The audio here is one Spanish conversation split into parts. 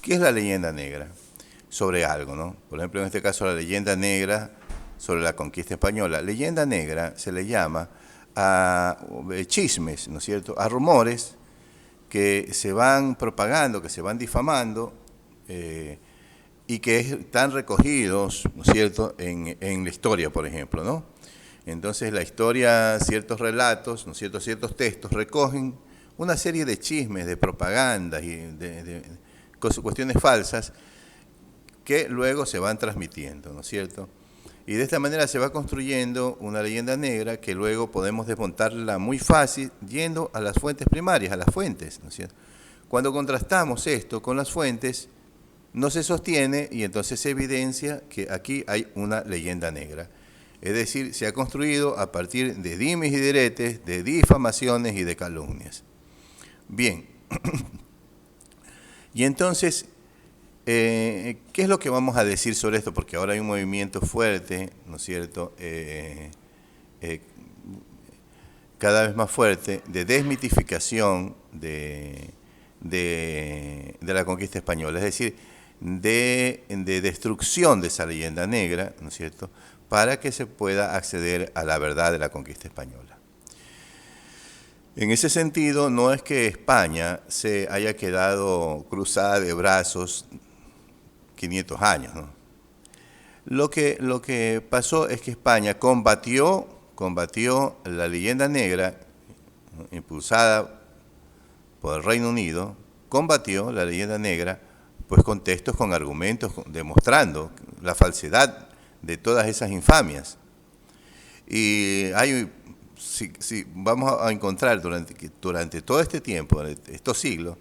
¿Qué es la leyenda negra? Sobre algo, ¿no? Por ejemplo, en este caso, la leyenda negra sobre la conquista española. Leyenda negra se le llama a chismes, ¿no es cierto? A rumores que se van propagando, que se van difamando eh, y que están recogidos, ¿no es cierto?, en la historia, por ejemplo, ¿no? Entonces la historia, ciertos relatos, ¿no es cierto?, ciertos textos recogen una serie de chismes, de propagandas y de cuestiones falsas que luego se van transmitiendo, ¿no es cierto? Y de esta manera se va construyendo una leyenda negra que luego podemos desmontarla muy fácil yendo a las fuentes primarias, a las fuentes, ¿no es cierto? Cuando contrastamos esto con las fuentes, no se sostiene y entonces se evidencia que aquí hay una leyenda negra. Es decir, se ha construido a partir de dimes y diretes, de difamaciones y de calumnias. Bien, y entonces, ¿qué es lo que vamos a decir sobre esto? Porque ahora hay un movimiento fuerte, ¿no es cierto?, eh, cada vez más fuerte, de desmitificación de la conquista española, es decir, de destrucción de esa leyenda negra, ¿no es cierto?, para que se pueda acceder a la verdad de la conquista española. En ese sentido, no es que España se haya quedado cruzada de brazos 500 años, ¿no? Lo que pasó es que España combatió la leyenda negra, ¿no?, impulsada por el Reino Unido, combatió la leyenda negra pues con textos, con argumentos, demostrando la falsedad de todas esas infamias. Y si vamos a encontrar durante todo este tiempo, durante estos siglos,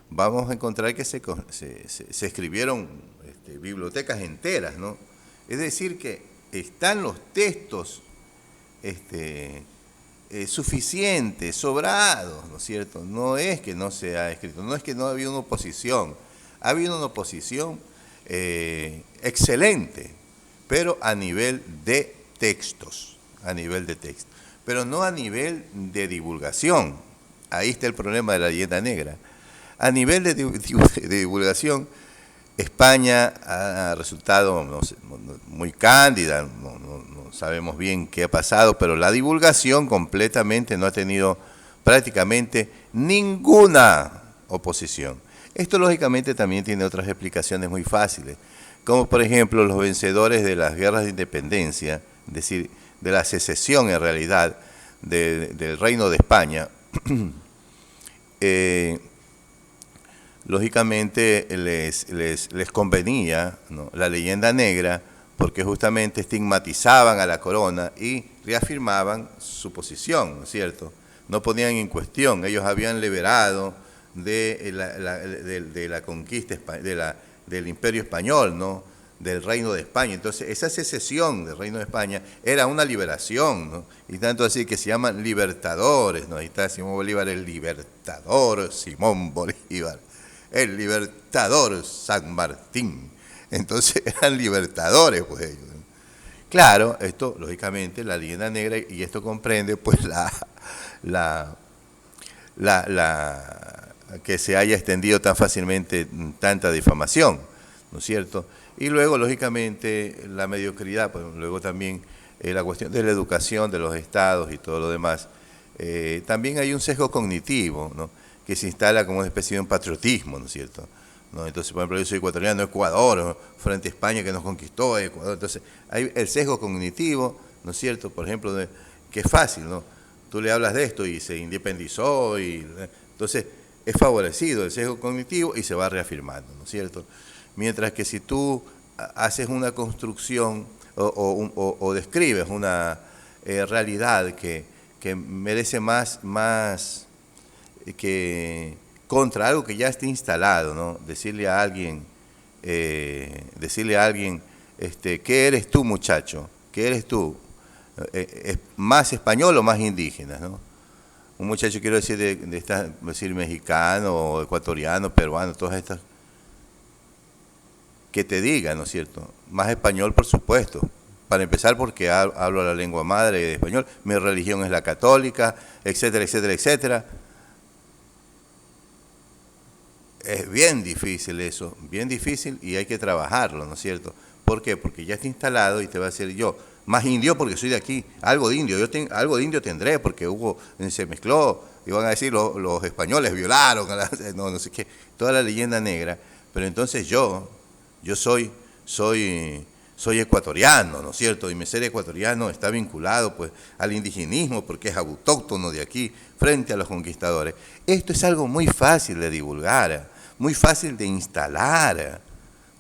vamos a encontrar que se escribieron bibliotecas enteras, ¿no? Es decir, que están los textos suficientes, sobrados, ¿no es cierto? No es que no se ha escrito, no es que no ha habido una oposición, ha habido una oposición excelente, pero a nivel de textos, pero no a nivel de divulgación. Ahí está el problema de la leyenda negra. A nivel de divulgación, España ha resultado, no sé, muy cándida, no sabemos bien qué ha pasado, pero la divulgación completamente no ha tenido prácticamente ninguna oposición. Esto lógicamente también tiene otras explicaciones muy fáciles, como por ejemplo los vencedores de las guerras de independencia, es decir, de la secesión en realidad del Reino de España, lógicamente les convenía, ¿no?, la leyenda negra, porque justamente estigmatizaban a la corona y reafirmaban su posición, ¿no es cierto? No ponían en cuestión, ellos habían liberado de la conquista del Imperio Español, ¿no?, del Reino de España. Entonces, esa secesión del Reino de España era una liberación, ¿no? Y tanto así que se llaman libertadores, ¿no? Ahí está Simón Bolívar, el libertador Simón Bolívar, el libertador San Martín. Entonces eran libertadores, pues ellos. Claro, esto, lógicamente, la leyenda negra, y esto comprende, pues, la, que se haya extendido tan fácilmente tanta difamación, ¿no es cierto? Y luego, lógicamente, la mediocridad, pues luego también la cuestión de la educación de los estados y todo lo demás. También hay un sesgo cognitivo, ¿no?, que se instala como una especie de un patriotismo, ¿no es cierto? ¿No? Entonces, por ejemplo, yo soy ecuatoriano, Ecuador, ¿no?, frente a España que nos conquistó, Ecuador. Entonces, hay el sesgo cognitivo, ¿no es cierto? Por ejemplo, que es fácil, ¿no? Tú le hablas de esto y se independizó, entonces es favorecido el sesgo cognitivo y se va reafirmando, ¿no es cierto? Mientras que si tú haces una construcción o describes una realidad que merece más que contra algo que ya esté instalado, ¿no? Decirle a alguien, ¿qué eres tú, muchacho? ¿Qué eres tú? ¿Es más español o más indígena, ¿no? Un muchacho, quiero decir, decir mexicano, o ecuatoriano, peruano, todas estas, que te diga, ¿no es cierto? Más español, por supuesto. Para empezar, porque hablo la lengua madre de español, mi religión es la católica, etcétera, etcétera, etcétera. Es bien difícil eso, bien difícil y hay que trabajarlo, ¿no es cierto? ¿Por qué? Porque ya está instalado y te va a decir yo, más indio porque soy de aquí, algo de indio, algo de indio tendré porque hubo, se mezcló, y van a decir los españoles violaron, no, no sé qué, toda la leyenda negra, pero entonces yo soy ecuatoriano, ¿no es cierto? Y mi ser ecuatoriano está vinculado pues al indigenismo porque es autóctono de aquí frente a los conquistadores. Esto es algo muy fácil de divulgar, muy fácil de instalar,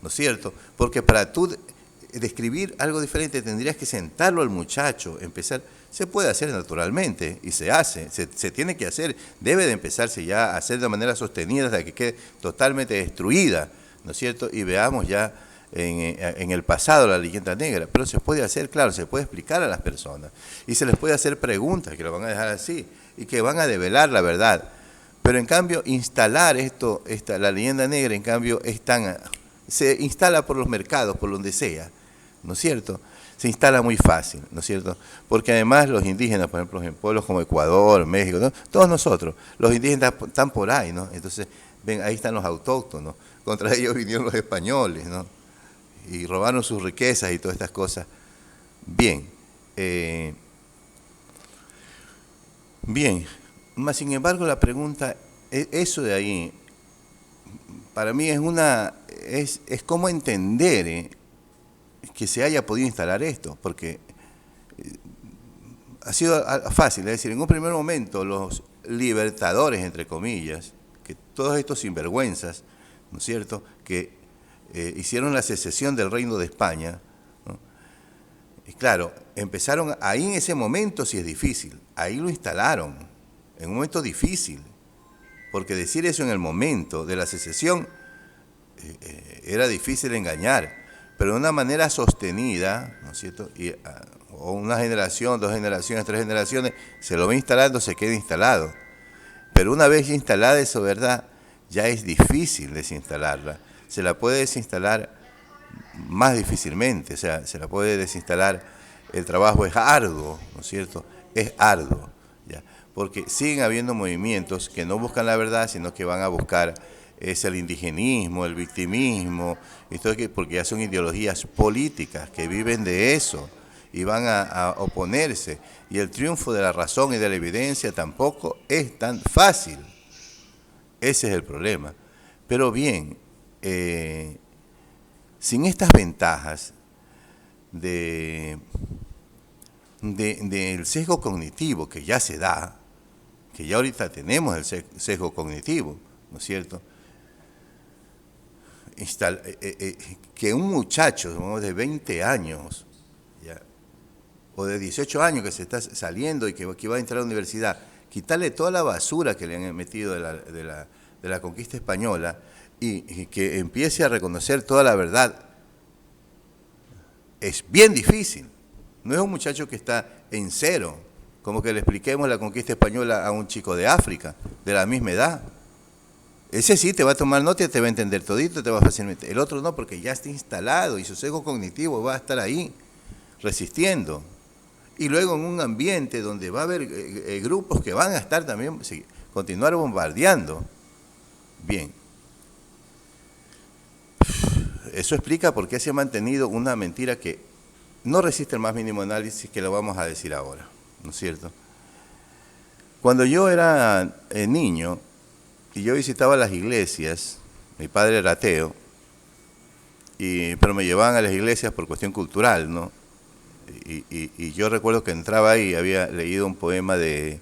¿no es cierto? Porque para tú describir algo diferente tendrías que sentarlo al muchacho, empezar. Se puede hacer naturalmente y se hace, se tiene que hacer, debe de empezarse ya a hacer de manera sostenida hasta que quede totalmente destruida, ¿no es cierto? Y veamos ya en el pasado la leyenda negra, pero se puede hacer, claro, se puede explicar a las personas y se les puede hacer preguntas que lo van a dejar así y que van a develar la verdad. Pero en cambio, instalar la leyenda negra, en cambio, se instala por los mercados, por donde sea, ¿no es cierto? Se instala muy fácil, ¿no es cierto? Porque además los indígenas, por ejemplo, en pueblos como Ecuador, México, ¿no? Todos nosotros, los indígenas están por ahí, ¿no? Entonces, ven, ahí están los autóctonos, contra ellos vinieron los españoles, ¿no? Y robaron sus riquezas y todas estas cosas. Bien, bien, más sin embargo la pregunta, eso de ahí, para mí es cómo entender que se haya podido instalar esto, porque ha sido fácil, es decir, en un primer momento los libertadores, entre comillas, que todos estos sinvergüenzas, ¿no es cierto?, que hicieron la secesión del Reino de España, ¿no? Y claro, empezaron, ahí en ese momento sí es difícil, ahí lo instalaron, en un momento difícil, porque decir eso en el momento de la secesión era difícil engañar, pero de una manera sostenida, ¿no es cierto?, o una generación, 2 generaciones, 3 generaciones, se lo va instalando, se queda instalado. Pero una vez ya instalada eso, ¿verdad?, ya es difícil desinstalarla. Se la puede desinstalar más difícilmente, o sea, se la puede desinstalar, el trabajo es arduo, ¿no es cierto? Es arduo, ¿ya? Porque siguen habiendo movimientos que no buscan la verdad, sino que van a buscar el indigenismo, el victimismo, porque ya son ideologías políticas que viven de eso y van a oponerse. Y el triunfo de la razón y de la evidencia tampoco es tan fácil. Ese es el problema. Pero bien, sin estas ventajas del sesgo cognitivo que ya se da, que ya ahorita tenemos el sesgo cognitivo, ¿no es cierto?, que un muchacho de 20 años, ¿ya?, o de 18 años que se está saliendo y que va a entrar a la universidad, quitarle toda la basura que le han metido de la conquista española y que empiece a reconocer toda la verdad, es bien difícil. No es un muchacho que está en cero, como que le expliquemos la conquista española a un chico de África, de la misma edad. Ese sí te va a tomar nota y te va a entender todito, te va fácilmente. El otro no, porque ya está instalado y su sesgo cognitivo va a estar ahí, resistiendo. Y luego en un ambiente donde va a haber grupos que van a estar también, continuar bombardeando. Bien. Eso explica por qué se ha mantenido una mentira que no resiste el más mínimo análisis, que lo vamos a decir ahora, ¿no es cierto? Cuando yo era niño y yo visitaba las iglesias, mi padre era ateo, pero me llevaban a las iglesias por cuestión cultural, ¿no? Y yo recuerdo que entraba ahí y había leído un poema de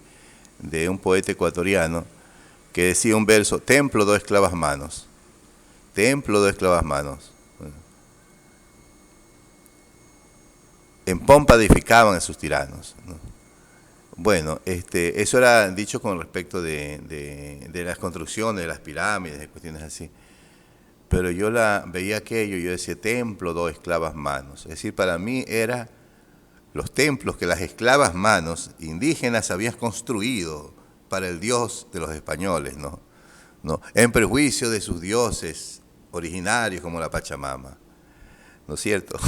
un poeta ecuatoriano que decía un verso: templo, 2 esclavas manos. Templo, 2 esclavas manos. En pompa edificaban a sus tiranos, ¿no? Bueno, eso era dicho con respecto de las construcciones, de las pirámides, de cuestiones así. Pero yo veía aquello y yo decía: templo, 2 esclavas manos. Es decir, para mí era los templos que las esclavas manos indígenas habían construido para el dios de los españoles, ¿no? ¿No? En perjuicio de sus dioses originarios como la Pachamama, ¿no es cierto?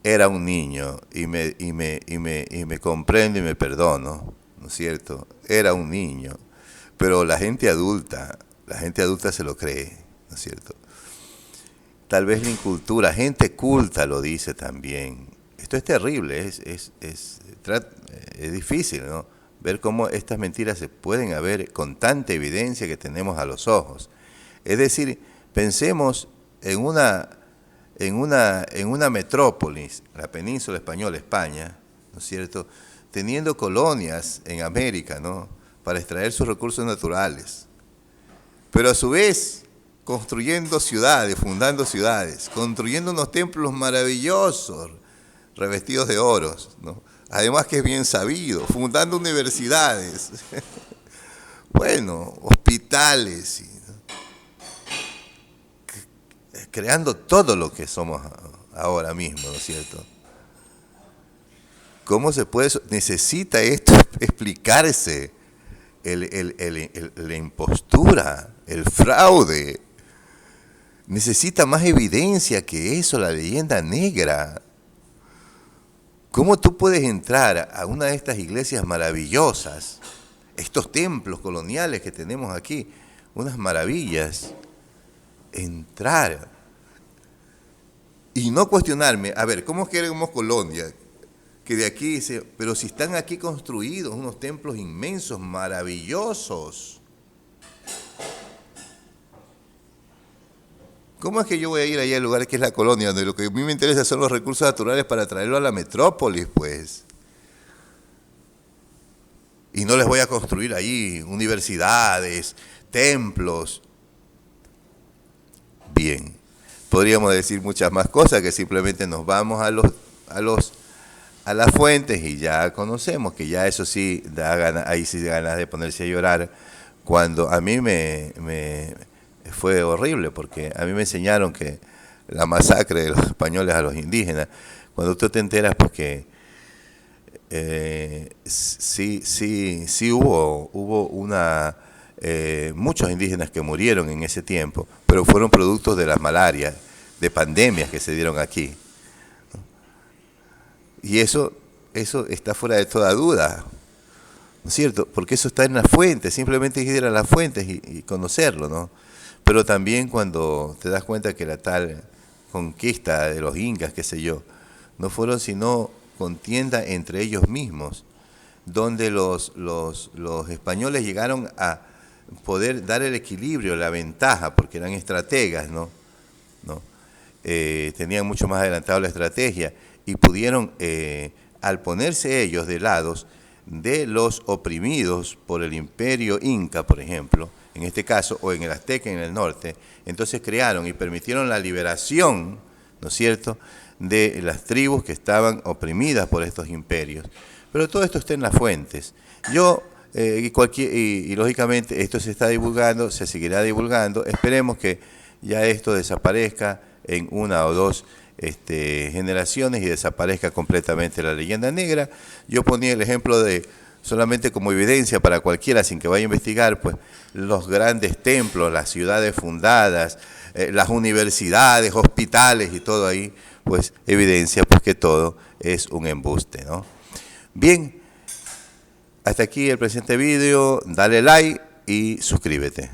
Era un niño y me comprendo y me perdono, ¿no es cierto? Era un niño, Pero la gente adulta se lo cree, ¿no es cierto? Tal vez la incultura, gente culta lo dice también. Esto es terrible, es difícil, ¿no? Ver cómo estas mentiras se pueden haber con tanta evidencia que tenemos a los ojos. Es decir, pensemos en una metrópolis, la península española, España, ¿no es cierto?, teniendo colonias en América, ¿no?, para extraer sus recursos naturales, pero a su vez construyendo ciudades, fundando ciudades, construyendo unos templos maravillosos, revestidos de oros, ¿no? Además que es bien sabido, fundando universidades, bueno, hospitales, creando todo lo que somos ahora mismo, ¿no es cierto? ¿Cómo se puede? Necesita esto explicarse, la impostura, el fraude. Necesita más evidencia que eso, la leyenda negra. ¿Cómo tú puedes entrar a una de estas iglesias maravillosas, estos templos coloniales que tenemos aquí, unas maravillas, entrar y no cuestionarme, a ver, ¿cómo queremos colonia? Que de aquí dice, pero si están aquí construidos unos templos inmensos, maravillosos, ¿cómo es que yo voy a ir allá al lugar que es la colonia, donde lo que a mí me interesa son los recursos naturales para traerlo a la metrópolis, pues? Y no les voy a construir allí universidades, templos. Bien, podríamos decir muchas más cosas, que simplemente nos vamos a las fuentes y ya conocemos, que ya eso sí da ganas, ahí sí da ganas de ponerse a llorar, cuando a mí me fue horrible, porque a mí me enseñaron que la masacre de los españoles a los indígenas, cuando tú te enteras, pues que sí hubo muchos indígenas que murieron en ese tiempo, pero fueron productos de la malaria, de pandemias que se dieron aquí. Y eso está fuera de toda duda, ¿no es cierto? Porque eso está en las fuentes, simplemente hay que ir a las fuentes y conocerlo, ¿no? Pero también cuando te das cuenta que la tal conquista de los incas, qué sé yo, no fueron sino contienda entre ellos mismos, donde los españoles llegaron a poder dar el equilibrio, la ventaja, porque eran estrategas, ¿no? Tenían mucho más adelantado la estrategia y pudieron, al ponerse ellos de lados de los oprimidos por el imperio inca, por ejemplo, en este caso, o en el azteca en el norte, entonces crearon y permitieron la liberación, ¿no es cierto?, de las tribus que estaban oprimidas por estos imperios. Pero todo esto está en las fuentes. Y lógicamente esto se está divulgando, se seguirá divulgando. Esperemos que ya esto desaparezca en una o dos generaciones y desaparezca completamente la leyenda negra. Yo ponía el ejemplo de, solamente como evidencia para cualquiera sin que vaya a investigar, pues los grandes templos, las ciudades fundadas, las universidades, hospitales y todo ahí, pues evidencia pues que todo es un embuste, ¿no? Bien, hasta aquí el presente video, dale like y suscríbete.